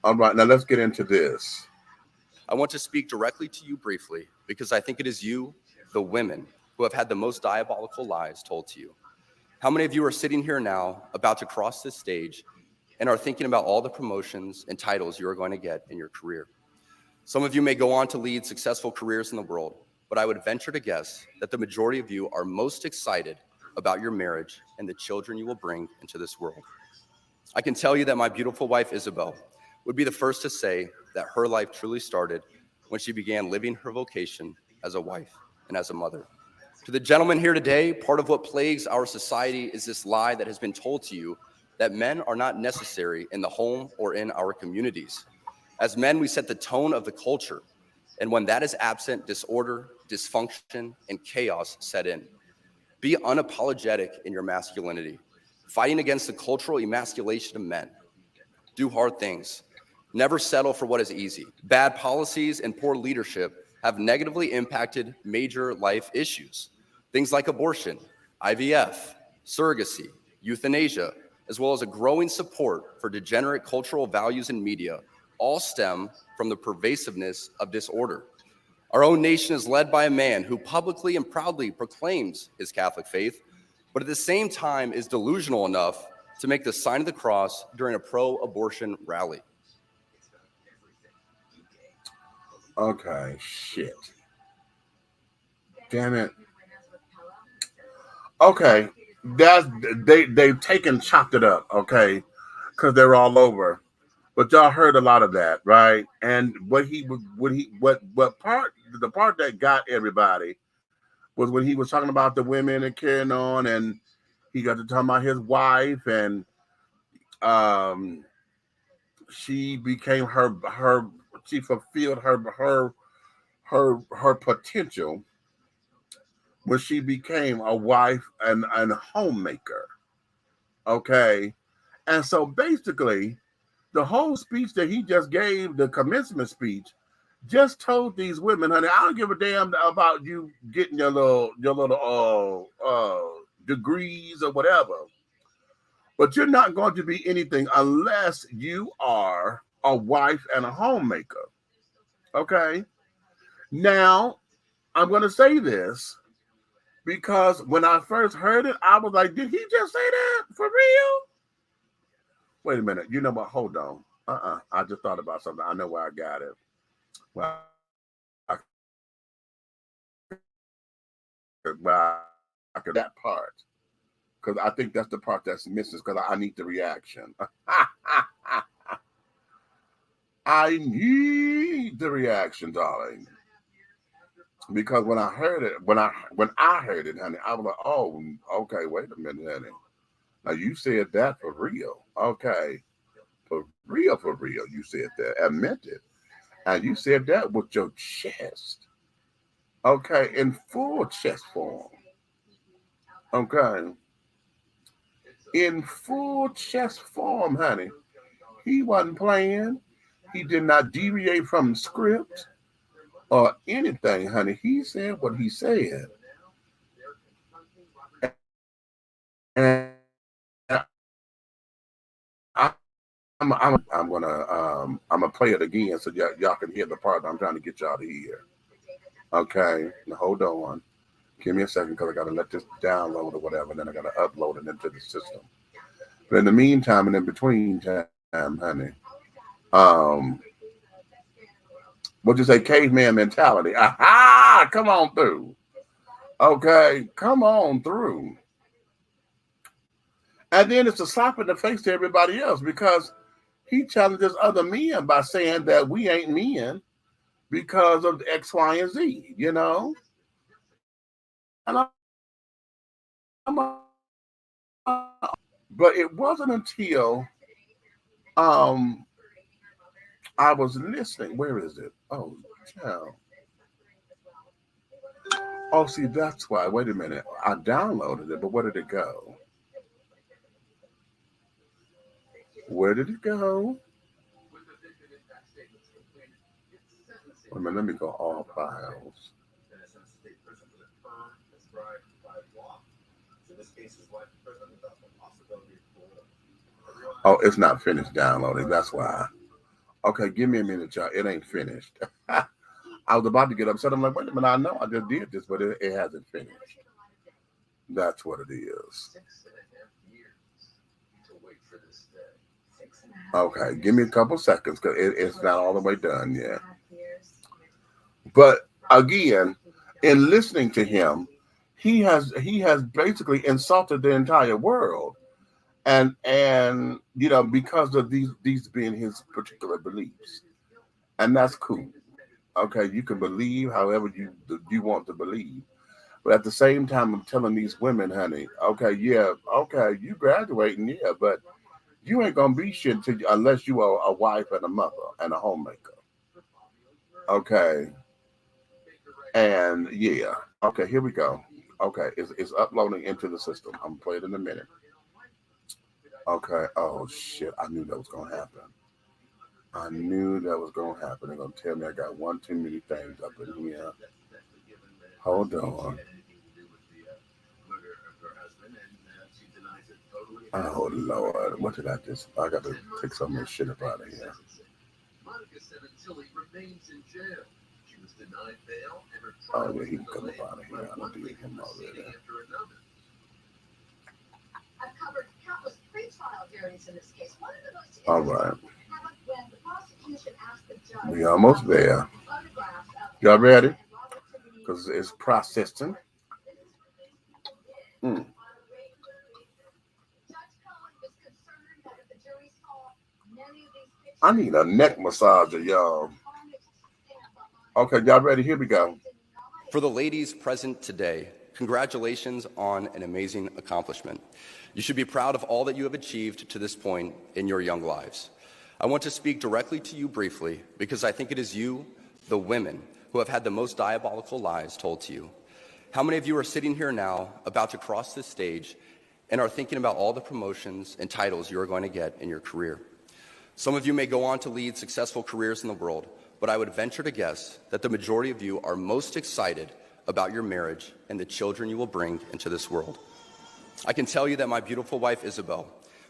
All right, now let's get into this. I want to speak directly to you briefly because I think it is you, the women, who have had the most diabolical lies told to you. How many of you are sitting here now, about to cross this stage, and are thinking about all the promotions and titles you are going to get in your career? Some of you may go on to lead successful careers in the world, but I would venture to guess that the majority of you are most excited about your marriage and the children you will bring into this world. I can tell you that my beautiful wife, Isabel, would be the first to say that her life truly started when she began living her vocation as a wife and as a mother. To the gentlemen here today, part of what plagues our society is this lie that has been told to you that men are not necessary in the home or in our communities. As men, we set the tone of the culture, and when that is absent, disorder, dysfunction, and chaos set in. Be unapologetic in your masculinity, fighting against the cultural emasculation of men. Do hard things. Never settle for what is easy. Bad policies and poor leadership have negatively impacted major life issues. Things like abortion, IVF, surrogacy, euthanasia, as well as a growing support for degenerate cultural values in media, all stem from the pervasiveness of disorder. Our own nation is led by a man who publicly and proudly proclaims his Catholic faith, but at the same time is delusional enough to make the sign of the cross during a pro-abortion rally. Okay, shit. Damn it. Okay, that's they've taken chopped it up. Okay, because they're all over. But y'all heard a lot of that, right? And what part the part that got everybody was when he was talking about the women and carrying on, and he got to talk about his wife, and um, she became her she fulfilled her potential when she became a wife and homemaker. Okay, and so basically, the whole speech that he just gave, the commencement speech, just told these women, honey, I don't give a damn about you getting your little degrees or whatever, but you're not going to be anything unless you are a wife and a homemaker. Okay. Now I'm going to say this because when I first heard it, I was like, did he just say that for real? Wait a minute. You know what? Hold on. I just thought about something. I know where I got it. Well, that part. Because I think that's the part that's missing because I need the reaction. I need the reaction, darling. Because when I heard it, when I heard it, honey, I was like, oh, okay, wait a minute, honey. Now you said that for real. Okay. For real, you said that and meant it. And you said that with your chest. Okay, in full chest form. Okay. In full chest form, honey. He wasn't playing. He did not deviate from the script or anything, honey. He said what he said. And I'm gonna play it again so y'all can hear the part I'm trying to get y'all to hear. Okay, now hold on. Give me a second because I gotta let this download or whatever, and then I gotta upload it into the system. But in the meantime and in between time, honey, um, what you say, caveman mentality? Aha! Come on through. Okay, come on through. And then it's a slap in the face to everybody else because he challenges other men by saying that we ain't men because of X, Y, and Z, you know? And but it wasn't until um, I was listening. Where is it? Oh, child. Oh, see, that's why. Wait a minute. I downloaded it, but where did it go? Where did it go? Wait a minute. Let me go all files. Oh, it's not finished downloading. That's why. Okay, give me a minute, y'all. It ain't finished. I was about to get upset. I'm like, wait a minute, I know I just did this, but it hasn't finished. That's what it is. Okay, give me a couple seconds because it's not all the way done yet. But again, in listening to him, he has basically insulted the entire world, and because of these being his particular beliefs, and that's cool. Okay, you can believe however you want to believe. But at the same time, I'm telling these women, honey, okay, yeah, okay, you graduating, yeah, but you ain't gonna be shit unless you are a wife and a mother and a homemaker. Okay, and yeah, okay, here we go. Okay, it's uploading into the system. I'm gonna play it in a minute. Okay, oh shit, I knew that was gonna happen. I knew that was gonna happen. They're gonna tell me I got one too many things up in here. Hold on. Oh Lord, what did I just? I got to take some of this shit up out of here. Oh yeah, he can come up out of here. I don't delete him already. All right, we almost there. Y'all ready? Because it's processing. Mm. I need a neck massager, y'all. Okay, y'all ready? Here we go. For the ladies present today, congratulations on an amazing accomplishment. You should be proud of all that you have achieved to this point in your young lives. I want to speak directly to you briefly because I think it is you, the women, who have had the most diabolical lies told to you. How many of you are sitting here now about to cross this stage and are thinking about all the promotions and titles you are going to get in your career? Some of you may go on to lead successful careers in the world, but I would venture to guess that the majority of you are most excited about your marriage and the children you will bring into this world. I can tell you that my beautiful wife, Isabel,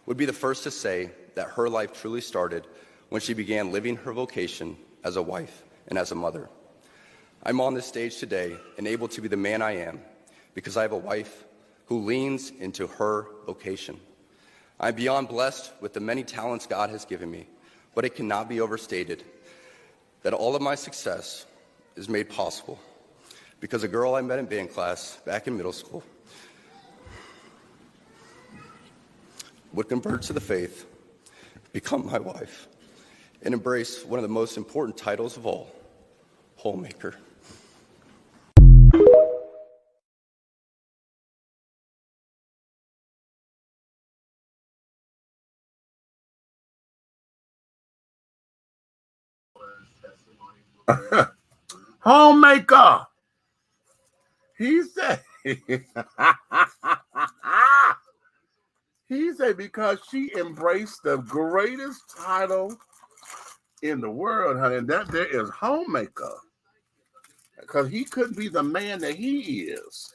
would be the first to say that her life truly started when she began living her vocation as a wife and as a mother. I'm on this stage today and able to be the man I am because I have a wife who leans into her vocation. I'm beyond blessed with the many talents God has given me, but it cannot be overstated that all of my success is made possible because a girl I met in band class back in middle school would convert to the faith, become my wife, and embrace one of the most important titles of all, homemaker. Homemaker. He said. He said because she embraced the greatest title in the world, honey, and that there is homemaker. Because he couldn't be the man that he is.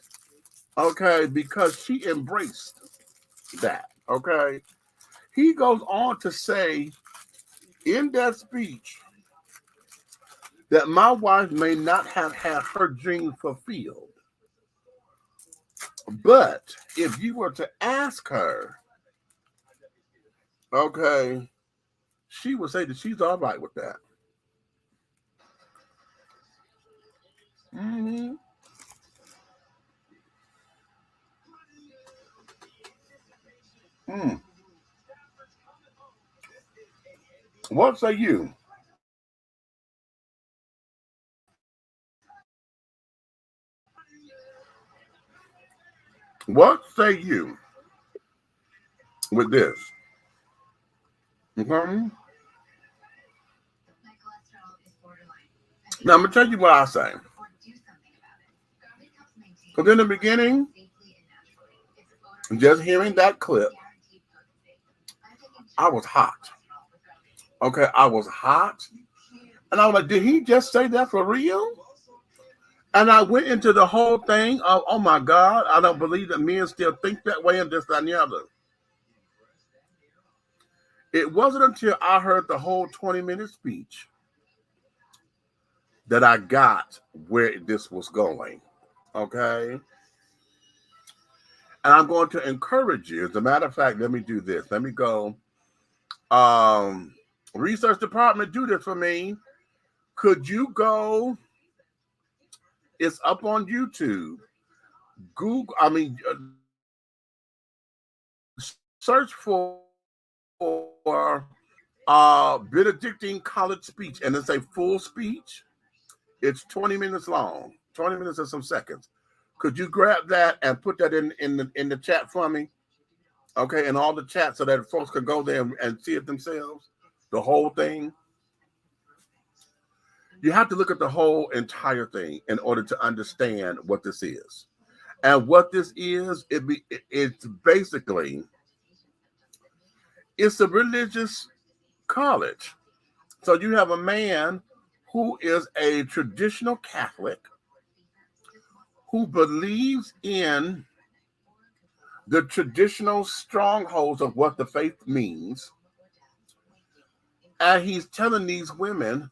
Okay, because she embraced that. Okay. He goes on to say in that speech that my wife may not have had her dream fulfilled. But if you were to ask her, okay, she would say that she's all right with that. Mm-hmm. Mm. What say you? What say you with this? Okay. Now I'm gonna tell you what I say. Because in the beginning, just hearing that clip, I was hot. Okay, I was hot. And I was like, did he just say that for real? And I went into the whole thing of, oh my God, I don't believe that men still think that way and this, that, and the other. It wasn't until I heard the whole 20-minute speech that I got where this was going. Okay. And I'm going to encourage you. As a matter of fact, let me do this. Let me go. Research department, do this for me. Could you go? It's up on YouTube. Google, search for Benedictine college speech, and it's a full speech. It's 20 minutes long, 20 minutes and some seconds. Could you grab that and put that in the chat for me? Okay, in all the chats so that folks could go there and see it themselves, the whole thing. You have to look at the whole entire thing in order to understand what this is. And what this is, it's basically, it's a religious college. So you have a man who is a traditional Catholic who believes in the traditional strongholds of what the faith means. And he's telling these women,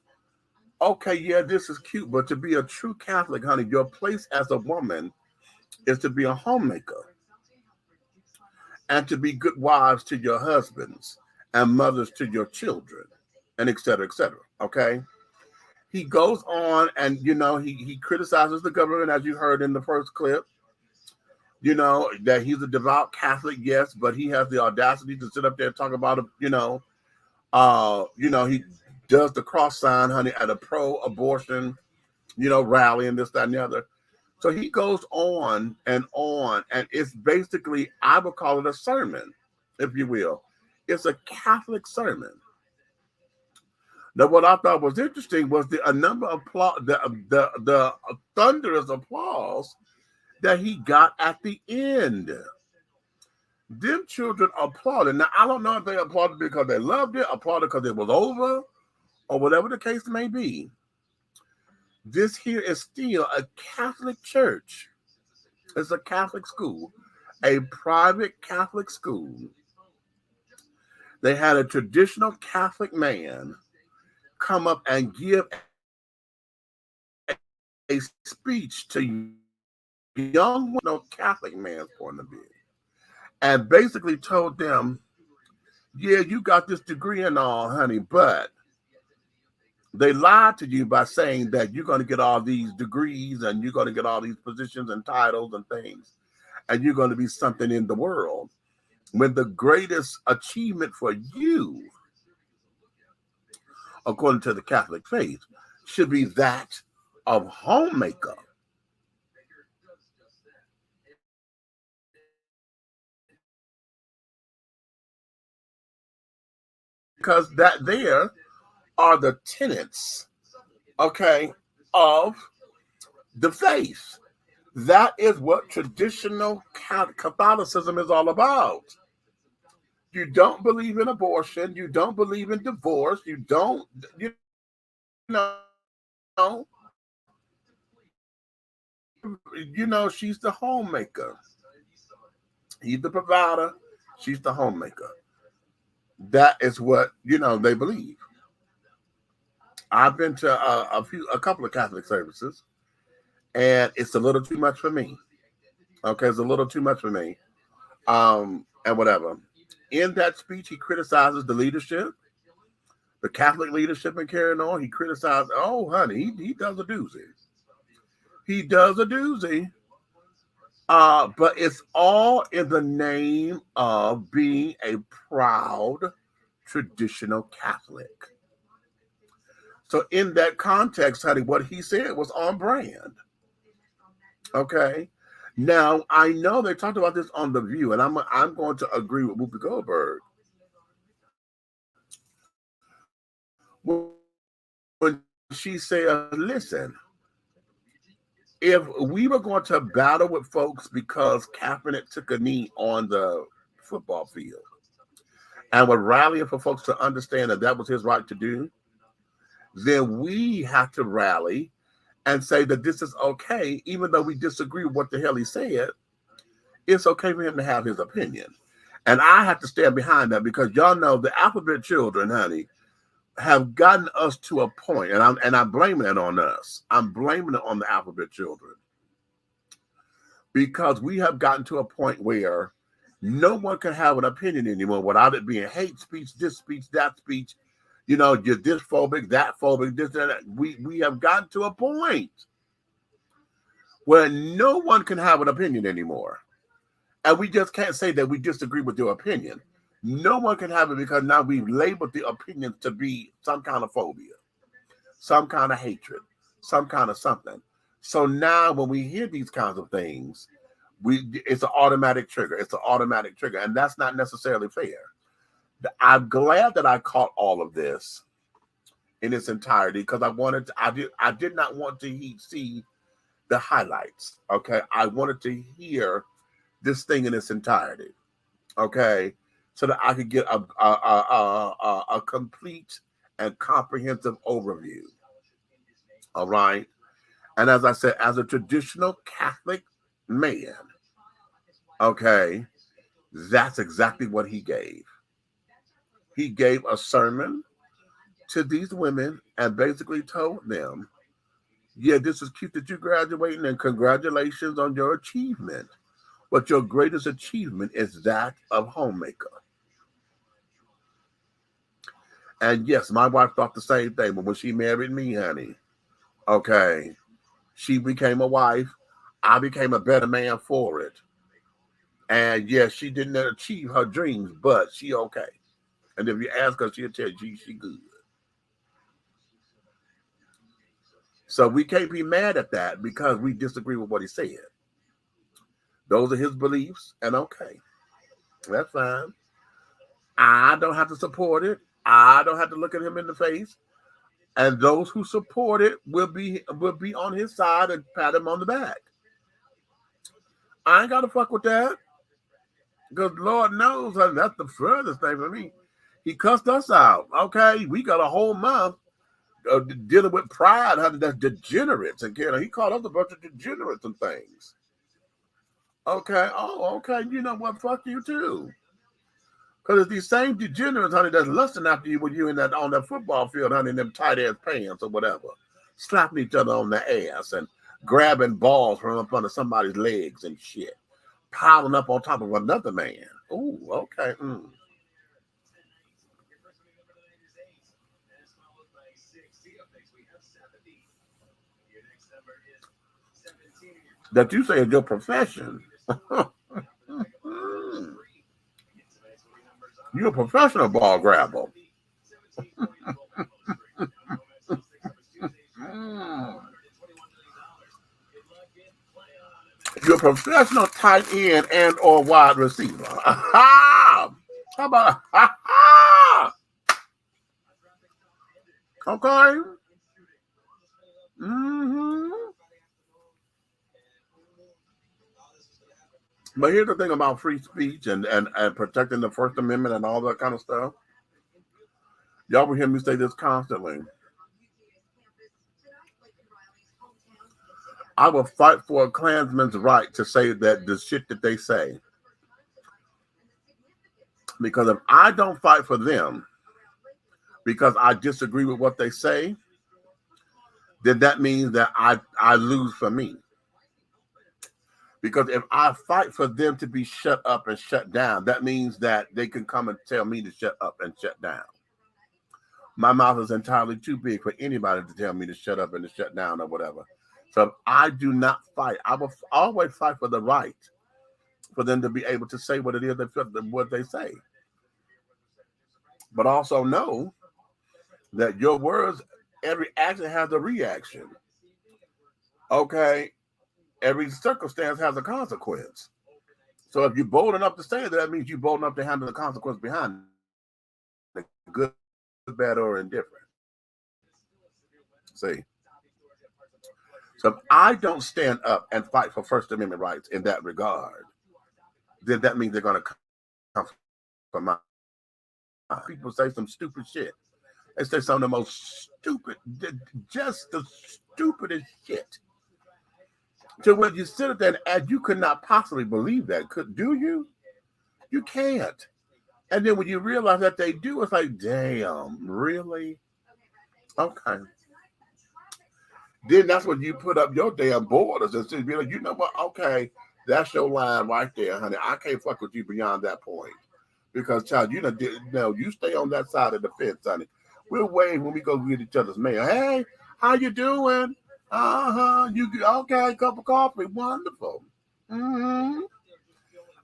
okay, yeah, this is cute, but to be a true Catholic, honey, your place as a woman is to be a homemaker and to be good wives to your husbands and mothers to your children, and et cetera, okay? He goes on and, he criticizes the government, as you heard in the first clip, that he's a devout Catholic, yes, but he has the audacity to sit up there and talk about, he does the cross sign, honey, at a pro-abortion, rally and this, that, and the other. So he goes on, and it's basically, I would call it a sermon, if you will. It's a Catholic sermon. Now, what I thought was interesting was a number of the thunderous applause that he got at the end. Them children applauded. Now, I don't know if they applauded because they loved it, applauded because it was over, or whatever the case may be. This here is still a Catholic church. It's a Catholic school, a private Catholic school. They had a traditional Catholic man come up and give a speech to young, Catholic man's point of view, and basically told them, yeah, you got this degree and all, honey, but they lied to you by saying that you're going to get all these degrees and you're going to get all these positions and titles and things, and you're going to be something in the world, when the greatest achievement for you, according to the Catholic faith, should be that of homemaker. Because that there are the tenets, okay, of the faith. That is what traditional Catholicism is all about. You don't believe in abortion. You don't believe in divorce. You don't, she's the homemaker. He's the provider. She's the homemaker. That is what, they believe. I've been to a couple of Catholic services, and it's a little too much for me. Okay, it's a little too much for me. And whatever. In that speech, he criticizes the leadership, the Catholic leadership, and carrying on. He criticized, oh, honey, he does a doozy. He does a doozy. But it's all in the name of being a proud traditional Catholic. So in that context, honey, what he said was on brand. Okay. Now, I know they talked about this on The View, and I'm going to agree with Whoopi Goldberg. When she said, listen, if we were going to battle with folks because Kaepernick took a knee on the football field and would rally for folks to understand that was his right to do, then we have to rally and say that this is okay, even though we disagree with what the hell he said. It's okay for him to have his opinion. And I have to stand behind that because y'all know the alphabet children, honey, have gotten us to a point, and I'm blaming it on us. I'm blaming it on the alphabet children because we have gotten to a point where no one can have an opinion anymore without it being hate speech, this speech, that speech. You know, you're this phobic, that phobic, this, that. We have gotten to a point where no one can have an opinion anymore. And we just can't say that we disagree with your opinion. No one can have it because now we've labeled the opinions to be some kind of phobia, some kind of hatred, some kind of something. So now when we hear these kinds of things, it's an automatic trigger. It's an automatic trigger. And that's not necessarily fair. I'm glad that I caught all of this in its entirety because I did not want to see the highlights. Okay. I wanted to hear this thing in its entirety. Okay. So that I could get a complete and comprehensive overview. All right. And as I said, as a traditional Catholic man, okay, that's exactly what he gave. He gave a sermon to these women and basically told them, yeah, this is cute that you're graduating and congratulations on your achievement. But your greatest achievement is that of homemaker. And yes, my wife thought the same thing, but when she married me, honey, okay, she became a wife. I became a better man for it. And yes, she didn't achieve her dreams, but she okay. And if you ask her, she'll tell you she good. So we can't be mad at that because we disagree with what he said. Those are his beliefs, and okay, that's fine. I don't have to support it. I don't have to look at him in the face. And those who support it will be on his side and pat him on the back. I ain't gotta fuck with that. Because Lord knows that's the furthest thing for me. He cussed us out. Okay, we got a whole month dealing with pride, honey, that's degenerates. And he called us a bunch of degenerates and things. Okay, oh, okay, you know what? Fuck you too. Because it's these same degenerates, honey, that's lusting after you when you're on that football field, honey, in them tight ass pants or whatever, slapping each other on the ass and grabbing balls from up under somebody's legs and shit, piling up on top of another man. Ooh, okay. That you say is your profession. You're a professional ball grabber. You're a professional tight end and or wide receiver. How about okay? Mm-hmm. But here's the thing about free speech and protecting the First Amendment and all that kind of stuff. Y'all will hear me say this constantly. I will fight for a Klansman's right to say that the shit that they say. Because if I don't fight for them because I disagree with what they say, then that means that I lose for me. Because if I fight for them to be shut up and shut down, that means that they can come and tell me to shut up and shut down. My mouth is entirely too big for anybody to tell me to shut up and to shut down or whatever. So if I do not fight, I will always fight for the right for them to be able to say what it is what they say. But also know that your words, every action has a reaction. Okay? Every circumstance has a consequence. So if you're bold enough to say that, that means you're bold enough to handle the consequence behind it, good, bad, or indifferent. See? So if I don't stand up and fight for First Amendment rights in that regard, then that means they're going to come from my people say some stupid shit. They say some of the most stupid, just the stupidest shit. So when you sit there and you could not possibly believe that, do you? You can't. And then when you realize that they do, it's like, damn, really? Okay. Then that's when you put up your damn borders and say, be like, you know what? Okay, that's your line right there, honey. I can't fuck with you beyond that point. Because, child, you stay on that side of the fence, honey. We'll wave when we go get each other's mail. Hey, how you doing? You okay? Cup of coffee, wonderful. Mm-hmm.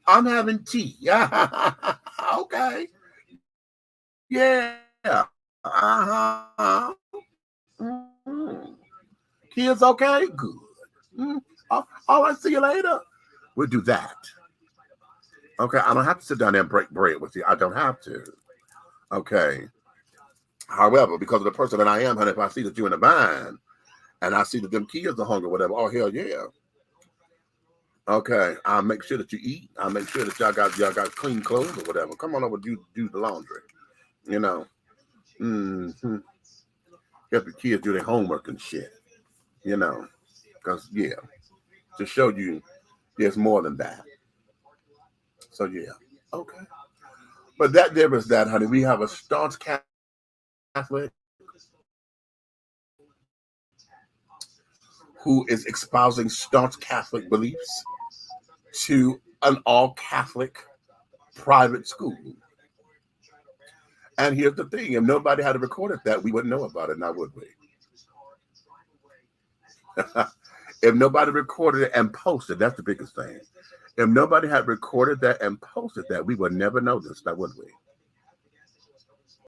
I'm having tea. Okay. Yeah. Kids okay? Good. All right, see you later. We'll do that. Okay, I don't have to sit down there and break bread with you. I don't have to. Okay. However, because of the person that I am, honey, if I see that you're in a bind and I see that them kids are hungry, whatever, oh hell yeah. Okay, I'll make sure that you eat. I'll make sure that y'all got clean clothes or whatever. Come on over, do the laundry. You know. Mm-hmm. Help the kids do their homework and shit. You know. Because yeah, to show you there's more than that. So yeah. Okay. But that there is that, honey. We have a staunch Catholic who is espousing staunch Catholic beliefs to an all Catholic private school. And here's the thing: if nobody had recorded that, we wouldn't know about it, now would we? If nobody recorded it and posted, that's the biggest thing. If nobody had recorded that and posted that, we would never know this, now would we?